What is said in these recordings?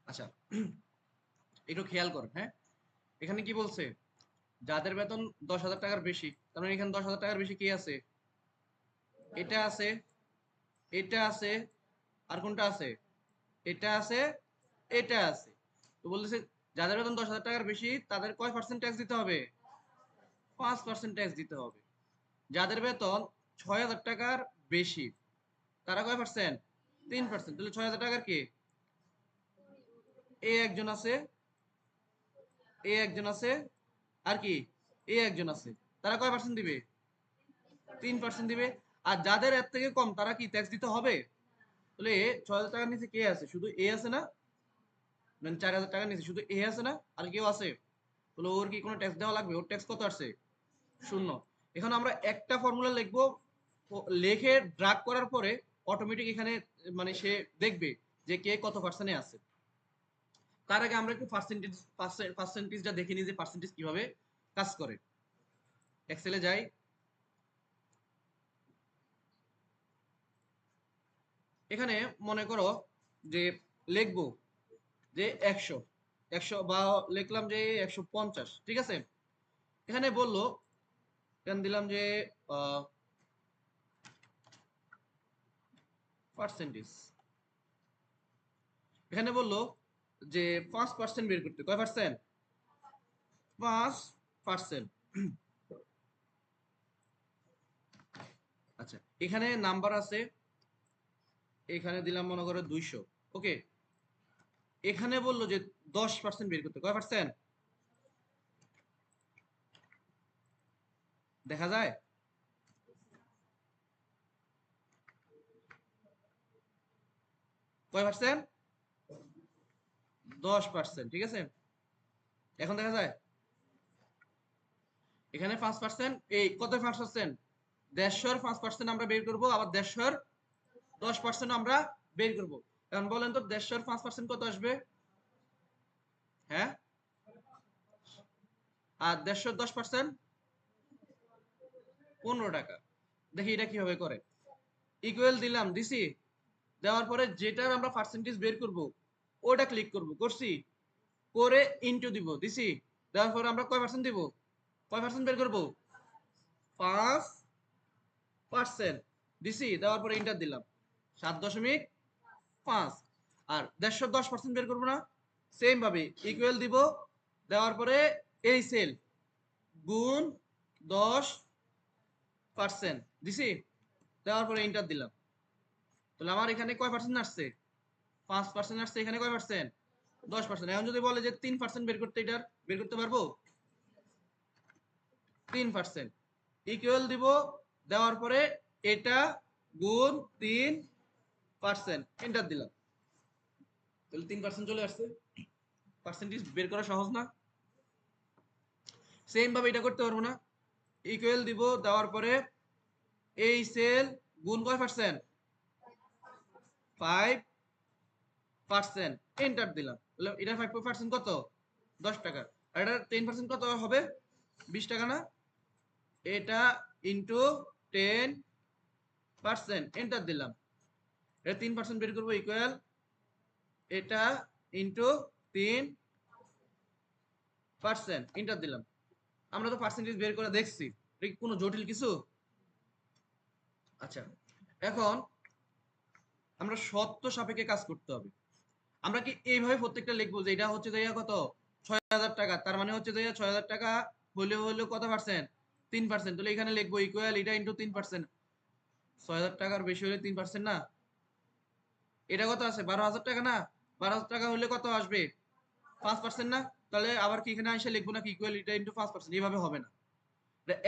আচ্ছা, একটু খেয়াল করেন, হ্যাঁ? এখানে কি বলছে? যাদের বেতন 10,000 টাকার বেশি, তার মানে এখানে 10,000 টাকার বেশি কি আছে? এটা আছে, এটা আছে, আর কোনটা আছে? এটা আছে, এটা আছে। তো বলতেছে যাদের বেতন 10,000 টাকার বেশি তাদের কয় পার্সেন্ট ট্যাক্স দিতে হবে? 5% ট্যাক্স দিতে হবে। যাদের বেতন 6,000 টাকার বেশি তারা কয় পার্সেন্ট? 3%। তাহলে 6,000 টাকার কি? এ একজন আছে, এ একজন আছে, আর কি? এ একজন আছে। তারা কয় পার্সেন্ট দিবে? 3% দিবে। আর যাদের এর থেকে কম তারা কি ট্যাক্স দিতে হবে? তাহলে 6,000 টাকার নিচে কে আছে? শুধু এ আছে না? মানে 4,000 টাকার নিচে শুধু এ আছে না? আর কেউ আছে? তাহলে ওর কি কোনো ট্যাক্স দেওয়া লাগবে? ওর ট্যাক্স কত আসছে? শূন্য। এখন আমরা একটা ফর্মুলা লিখবো, লিখে ড্রাগ করার পরে অটোমেটিক এখানে মানে সে দেখবে যে কে কত পার্সেন্টে আছে। তার আগে আমরা একটু পার্সেন্টেজটা দেখে নিই যে পার্সেন্টেজ কিভাবে কাজ করে। এক্সেলে যাই। এখানে মনে করো যে লিখবো যে 100, 100 বা লিখলাম যে 150, ঠিক আছে? এখানে বললো, এখানে দিলাম যে পার্সেন্টেজ। এখানে বললো যে 5% বের করতে। কয় পার্সেন্ট? 5%। আচ্ছা, এখানে নাম্বার আছে, এখানে দিলাম মনে করো 200। ওকে, এখানে বললো যে 10% বের করতে। কয় পার্সেন্ট? দেখা যায়? কয় পার্সেন্ট? 10%, ঠিক আছে? এখন দেখা যায় এখানে 5%, এই কত 5%? 150 5% আমরা বের করবো, আবার 150 10% আমরা বের করবো। এখন বলেন তো 150 5% কত আসবে? হ্যাঁ, আর 150 10% 15 টাকা। দেখি এটা কিভাবে করে। ইকুয়াল দিলাম, দিছি। দেওয়ার পরে যেটার আমরা পার্সেন্টেজ বের করব ওটা ক্লিক করব, করছি। করে ইনটু দিব, দিছি। দেওয়ার পরে আমরা কয় পার্সেন্ট দিব? কয় পার্সেন্ট বের করব? 5%। দিছি, দেওয়ার পরে ইন্টার দিলাম। 7.5। আর 150 10% বের করবো না? সেম ভাবে ইকুয়াল দিব, দেওয়ার পরে এই সেল গুণ 10%, দিছি। দেওয়ার পরে ইন্টার দিলাম। তাহলে আমার এখানে কয় পার্সেন্ট আসছে? 5% আসছে। এখানে কয় পার্সেন্ট? 10%। এখন যদি বলে যে 3% বের করতে, এটার বের করতে পারবো? 3% ইকুয়াল দিব, দেওয়ার পরে এটা গুণ 3%, এন্টার দিলাম। তাহলে 3% চলে আসছে। পার্সেন্টেজ বের করা সহজ না? সেম ভাবে এটা করতে পারবো না? ইকুয়াল দিব, দেওয়ার পরে এই সেল গুণ কয় পার্সেন্ট? 5%, এন্টার দিলাম। তাহলে এটা 5% কত? 10 টাকা। আর এটা 10% কত হবে? 20 টাকা না? এটা ইন্টু 10%, এন্টার দিলাম। এটা 3% বের করবো, ইকুয়াল এটা ইন্টু 3%, এন্টার দিলাম। আমরা তো পার্সেন্টেজ বের করে দেখছি, এটা কি কোনো জটিল কিছু? আচ্ছা, এখন আমরা শর্ত সাপেক্ষে কাজ করতে হবে। আমরা কি এইভাবে প্রত্যেকটা লিখবো যে এটা হচ্ছে যে কত? 6,000 টাকা, তার মানে হচ্ছে যে 6,000 টাকা হলে হলো কত পার্সেন্ট? 3%। তাহলে এখানে লিখবো ইকুয়াল এটা ইন্টু 3%। 6,000 টাকার বেশি হলে 3% না? এটা কত আছে? 12,000 টাকা না? 12,000 টাকা হলে কত আসবে? 5% না? তাহলে আবার কি এখানে এসে লিখবো নাকি ইকুয়াল এটা ইন্টু 5%? এইভাবে হবে না।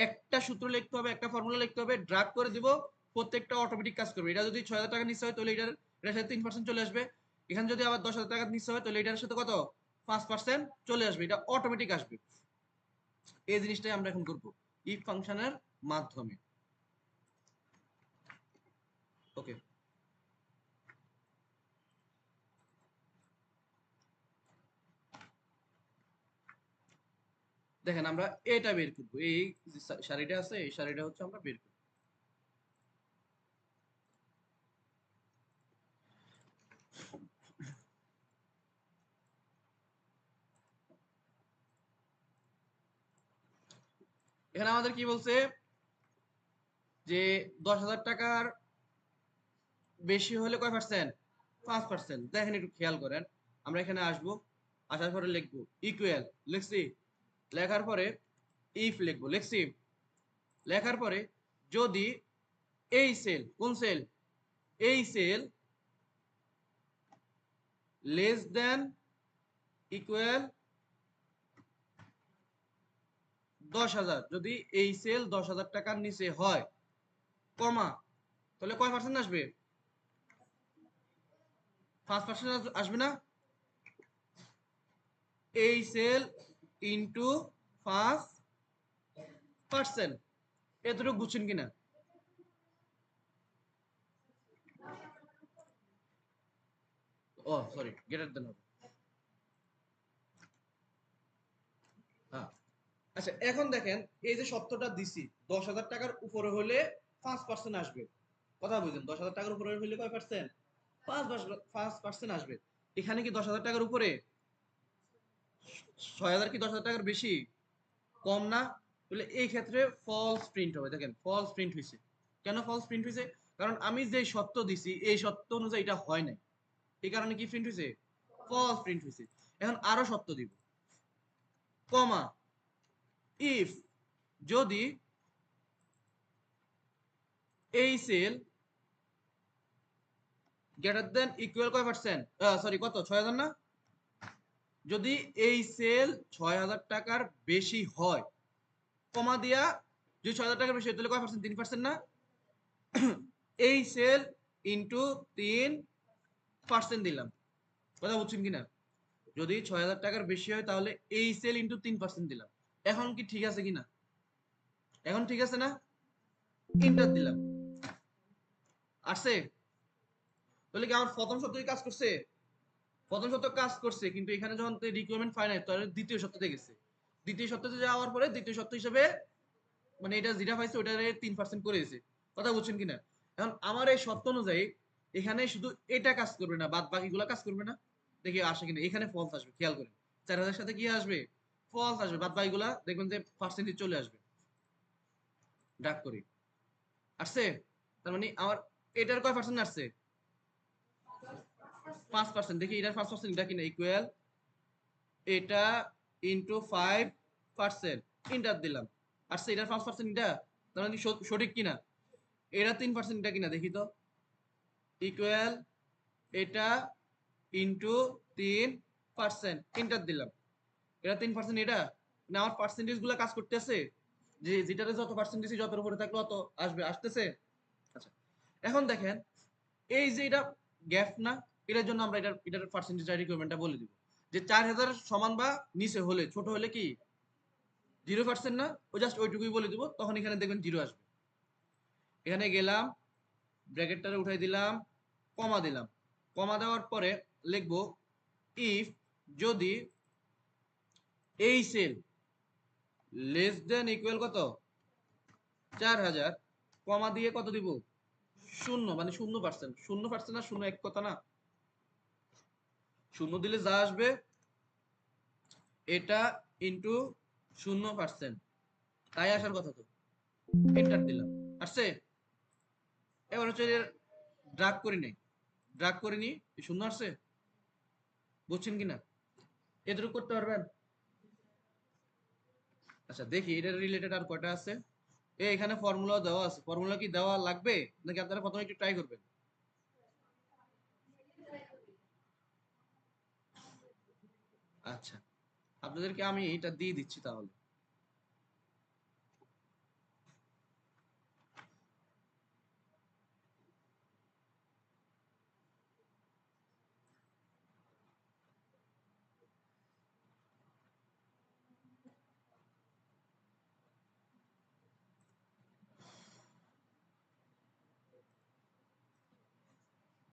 একটা সূত্র লিখতে হবে, একটা ফর্মুলা লিখতে হবে, ড্রাগ করে দিব, প্রত্যেকটা অটোমেটিক কাজ করবে। এটা যদি 6,000 টাকা নিচে হয় তাহলে এটার সাথে 3% চলে আসবে। এখানে যদি আবার 10,000 টাকা নিচে হয় তাহলে এটার সাথে কত? 5% চলে আসবে। এটা অটোমেটিক আসবে। এই জিনিসটাই আমরা এখন করবো ইফ ফাংশনের মাধ্যমে। ওকে, দেখেন আমরা এটা বের করবো। এই যে সারিটা আছে, এই সারিটা হচ্ছে আমরা বের করবো। এখানে আমাদের কি বলছে যে 10,000 টাকার বেশি হলে কয় পার্সেন্ট? 5%। দেখেন একটু খেয়াল করেন, আমরা এখানে আসবো, আসার পরে লিখবো ইকুয়াল, লিখছি, লেখার পরে ইফ লিখবো, লিখছি, লেখার পরে যদি এই সেল, কোন সেল? এই সেল লেস দেন ইকুয়াল 10,000, যদি এই সেল 10,000 টাকার নিচে হয়, কমা, তাহলে কয় পার্সেন্ট আসবে? 5% আসবে না? এই সেল ইন্টু 5%, এতটুকু বুঝছেন কিনা? ও সরি, গ্রেটার দেন হবে। হ্যাঁ, আচ্ছা এখন দেখেন, এই যে সত্যটা দিছি, 10,000 টাকার উপরে হলে 5% আসবে, কথা বুঝেন? 10,000 টাকার উপরে হলে কয় পার্সেন্ট? 5% আসবে। এখানে কি 10,000 টাকার উপরে? 6,000 কি 10,000 টাকার বেশি? কম না? তাহলে এই ক্ষেত্রে ফলস প্রিন্ট হবে। দেখেন ফলস প্রিন্ট হয়েছে। কেন ফলস প্রিন্ট হয়েছে? কারণ আমি যে সত্য দিছি এই সত্য অনুযায়ী এটা হয় নাই, এই কারণে কি প্রিন্ট হয়েছে? ফলস প্রিন্ট হয়েছে। এখন আরো সত্য দিব, কমা, ইফ, যদি এই সেল গ্রেটার দেন ইকুয়াল কয় পার্সেন্ট, সরি কত, 6,000 না? যদি এই সেল 6,000 টাকার বেশি হয়, কমা দিয়া, যদি 6,000 টাকার বেশি হয় তাহলে কয় পার্সেন্ট? 3% না? এই সেল ইন্টু 3% দিলাম, কথা বুঝছেন কিনা? যদি 6,000 টাকার বেশি হয় তাহলে এই সেল ইন্টু 3% দিলাম। এখন কি ঠিক আছে কিনা? এখন ঠিক আছে না? ইন্টার দিলাম, আসছে? তাহলে কি আমার প্রথম সত্যই কাজ করছে? প্রথম সত্য কাজ করছে, কিন্তু এখানে যখন রিকোয়ারমেন্ট ফাইনাল, তাহলে দ্বিতীয় সত্যতে গেছে। দ্বিতীয় সত্যতে যাওয়ার পরে দ্বিতীয় সত্য হিসেবে মানে এটা যেটা পাইছে ওটারে 3% করে দিয়েছে, কথা বুঝছেন কিনা? এখন আমার এই সত্য অনুযায়ী এখানে শুধু এটা কাজ করবে না, বাদ বাকিগুলো কাজ করবে না। দেখি আসে কিনা, এখানে ফলস আসবে, খেয়াল করেন। 4,000 সাথে কি আসবে? ফলস আসবে, বাদ বাকিগুলা দেখবেন যে পার্সেন্টেজ চলে আসবে। ডাক করি, আসছে? তার মানে আমার এটার কয় পার্সেন্ট আসছে? 5%। দেখি এটার 5% এটা কিনা, ইকুয়াল এটা ইন্টু 5%, ইন্টার দিলাম, আসছে এটার 5%, এটা তার মানে সঠিক কিনা? এটা 3% এটা কিনা দেখি তো, ইকুয়াল এটা ইন্টু 3%, ইন্টার দিলাম, এটা 3%, এটা না? আমার পার্সেন্টেজ গুলা কাজ করতেছে, যে যেটাতে যত পার্সেন্টেজ যত উপরে থাকলে অত আসবে, আসতেছে। আচ্ছা এখন দেখেন, এই যে এটা গ্যাপ না, এটার জন্য আমরা এটার পার্সেন্টেজ রিকোয়ারমেন্টটা বলে দিব, যে 4,000 সমান বা নিচে হলে, ছোট হলে কি 0% না? ও জাস্ট ওইটুকুই বলে দিব, তখন এখানে দেখবেন 0 আসবে। এখানে গেলাম, ব্র্যাকেটটারে উঠাই দিলাম, কমা দিলাম, কমা দেওয়ার পরে লিখবো ইফ, যদি এই সেল লেস দেন ইকুয়াল কত, 4,000, কমা দিয়ে কত দিব, 0, মানে 0%। 0% না, 0 এক কথা না, 0 দিলে যা আসবে এটা ইন্টু 0%, তাই আসার কথা তো, এন্টার দিলাম, আসছে? এবার হচ্ছে ড্রাগ করি নাই, ড্রাগ করিনি, 0 আসছে, বুঝছেন কিনা? এটুকু করতে পারবেন? আচ্ছা দেখি এটার রিলেটেড আর কয়টা আছে। এখানে ফর্মুলা দেওয়া আছে, ফর্মুলা কি দেওয়া লাগবে নাকি আপনারা প্রথমে একটু ট্রাই করবেন? আচ্ছা, আপনাদেরকে আমি এটা দিয়ে দিচ্ছি তাহলে।